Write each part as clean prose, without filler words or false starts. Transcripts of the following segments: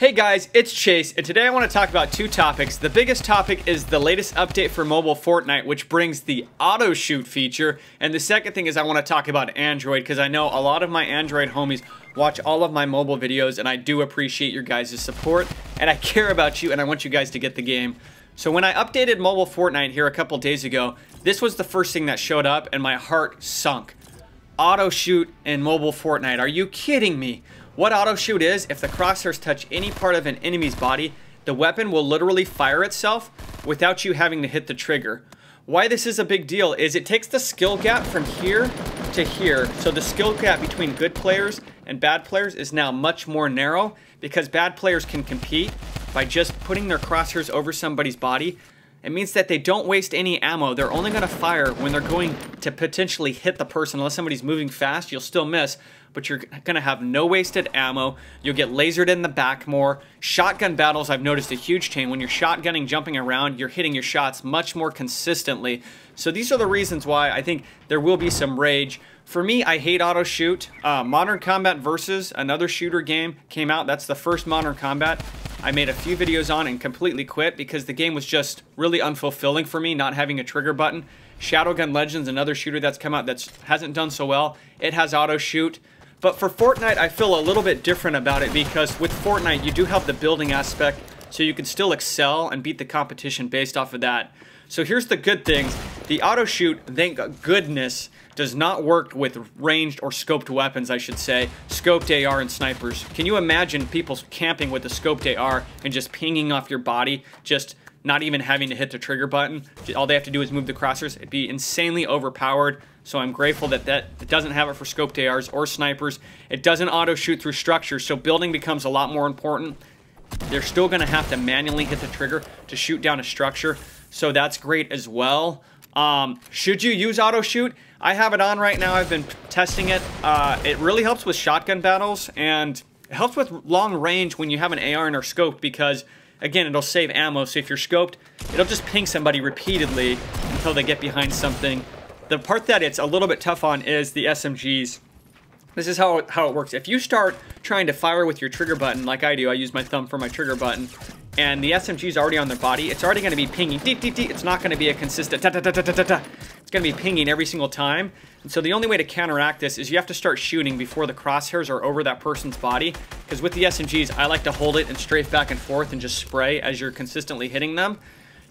Hey guys, it's Chase, and today I want to talk about two topics. The biggest topic is the latest update for mobile Fortnite, which brings the auto shoot feature. And the second thing is I want to talk about Android, because I know a lot of my Android homies watch all of my mobile videos, and I do appreciate your guys' support, and I care about you, and I want you guys to get the game. So when I updated mobile Fortnite here a couple days ago, this was the first thing that showed up, and my heart sunk. Auto shoot in mobile Fortnite. Are you kidding me? What auto shoot is, if the crosshairs touch any part of an enemy's body, the weapon will literally fire itself without you having to hit the trigger. Why this is a big deal is it takes the skill gap from here to here. So the skill gap between good players and bad players is now much more narrow, because bad players can compete by just putting their crosshairs over somebody's body. It means that they don't waste any ammo. They're only going to fire when they're going to potentially hit the person. Unless somebody's moving fast, you'll still miss, but you're going to have no wasted ammo. You'll get lasered in the back more. Shotgun battles, I've noticed a huge change. When you're shotgunning, jumping around, you're hitting your shots much more consistently. So these are the reasons why I think there will be some rage. For me, I hate auto shoot. Modern Combat Versus, another shooter game, came out. That's the first Modern Combat I made a few videos on and completely quit because the game was just really unfulfilling for me, not having a trigger button. Shadowgun Legends, another shooter that's come out that hasn't done so well. It has auto shoot. But for Fortnite, I feel a little bit different about it, because with Fortnite, you do have the building aspect, so you can still excel and beat the competition based off of that. So here's the good things. The auto shoot, thank goodness, does not work with ranged or scoped weapons, I should say. Scoped AR and snipers. Can you imagine people camping with a scoped AR and just pinging off your body, just not even having to hit the trigger button? All they have to do is move the crosshairs. It'd be insanely overpowered. So I'm grateful that it doesn't have it for scoped ARs or snipers. It doesn't auto shoot through structures, so building becomes a lot more important. They're still going to have to manually hit the trigger to shoot down a structure, so that's great as well. Should you use auto shoot? I have it on right now. I've been testing it. It really helps with shotgun battles, and it helps with long range when you have an AR and are scoped, because again, it'll save ammo. So if you're scoped, it'll just ping somebody repeatedly until they get behind something. The part that it's a little bit tough on is the SMGs. This is how it works. If you start trying to fire with your trigger button, like I do, I use my thumb for my trigger button, and the SMG is already on their body, it's already going to be pinging. Deep, deep, deep. It's not going to be a consistent ta-ta-ta-ta-ta-ta. It's going to be pinging every single time. And so the only way to counteract this is you have to start shooting before the crosshairs are over that person's body. Because with the SMGs, I like to hold it and strafe back and forth and just spray as you're consistently hitting them.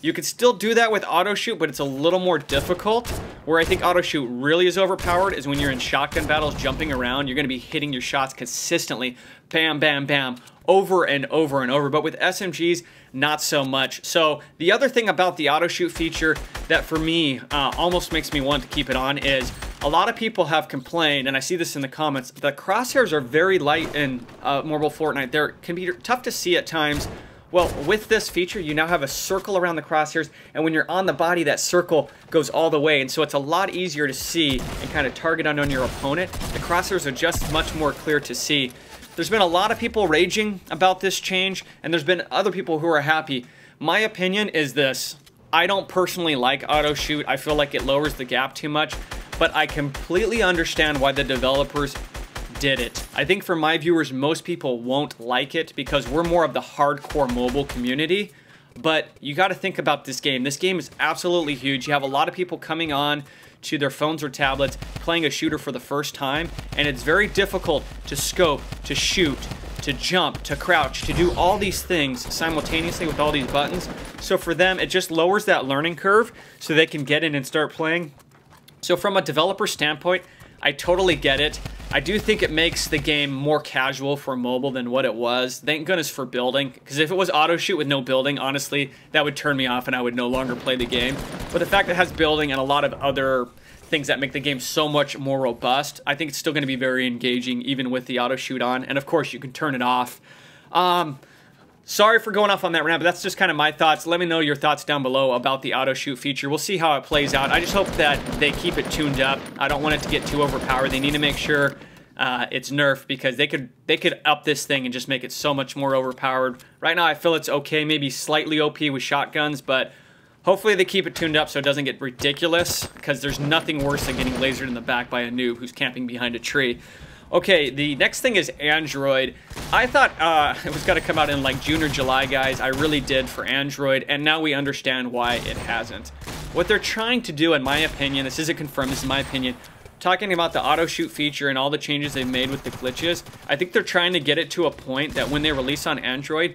You could still do that with auto shoot, but it's a little more difficult. Where I think auto shoot really is overpowered is when you're in shotgun battles jumping around. You're going to be hitting your shots consistently, bam, bam, bam, over and over and over. But with SMGs, not so much. So the other thing about the auto shoot feature that for me almost makes me want to keep it on is a lot of people have complained, and I see this in the comments, the crosshairs are very light in mobile Fortnite. They can be tough to see at times. Well, with this feature, you now have a circle around the crosshairs, and when you're on the body, that circle goes all the way, and so it's a lot easier to see and kind of target on your opponent. The crosshairs are just much more clear to see. There's been a lot of people raging about this change, and there's been other people who are happy. My opinion is this. I don't personally like auto shoot. I feel like it lowers the gap too much, but I completely understand why the developers did it. I think for my viewers, most people won't like it because we're more of the hardcore mobile community, but you got to think about this game. This game is absolutely huge. You have a lot of people coming on to their phones or tablets playing a shooter for the first time, and it's very difficult to scope, to shoot, to jump, to crouch, to do all these things simultaneously with all these buttons. So for them, it just lowers that learning curve so they can get in and start playing. So from a developer standpoint, I totally get it. I do think it makes the game more casual for mobile than what it was. Thank goodness for building, because if it was auto shoot with no building, honestly, that would turn me off and I would no longer play the game. But the fact that it has building and a lot of other things that make the game so much more robust, I think it's still going to be very engaging even with the auto shoot on. And of course, you can turn it off. Sorry for going off on that rant, but that's just kind of my thoughts. Let me know your thoughts down below about the auto shoot feature. We'll see how it plays out. I just hope that they keep it tuned up. I don't want it to get too overpowered. They need to make sure it's nerfed, because they could up this thing and just make it so much more overpowered. Right now I feel it's okay, maybe slightly OP with shotguns, but hopefully they keep it tuned up so it doesn't get ridiculous, because there's nothing worse than getting lasered in the back by a noob who's camping behind a tree. Okay, the next thing is Android. I thought it was going to come out in like June or July, guys. I really did for Android, and now we understand why it hasn't. What they're trying to do, in my opinion, this isn't confirmed, this is my opinion, talking about the auto shoot feature and all the changes they've made with the glitches, I think they're trying to get it to a point that when they release on Android,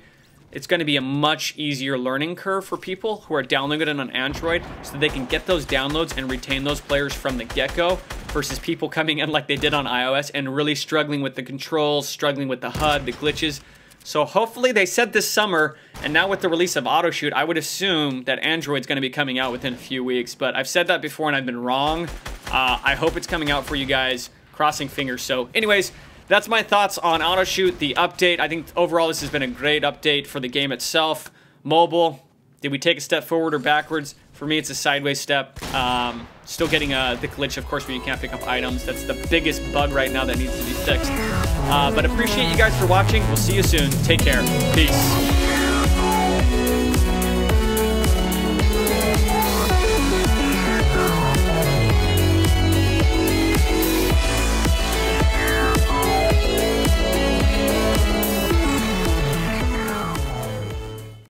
it's going to be a much easier learning curve for people who are downloading it on Android so that they can get those downloads and retain those players from the get-go versus people coming in like they did on iOS and really struggling with the controls, struggling with the HUD, the glitches. So hopefully they said this summer, and now with the release of AutoShoot, I would assume that Android's going to be coming out within a few weeks. But I've said that before and I've been wrong. I hope it's coming out for you guys, crossing fingers. So anyways, that's my thoughts on AutoShoot, the update. I think overall this has been a great update for the game itself. Mobile, did we take a step forward or backwards? For me, it's a sideways step. Still getting the glitch, of course, when you can't pick up items. That's the biggest bug right now that needs to be fixed. But appreciate you guys for watching. We'll see you soon. Take care. Peace.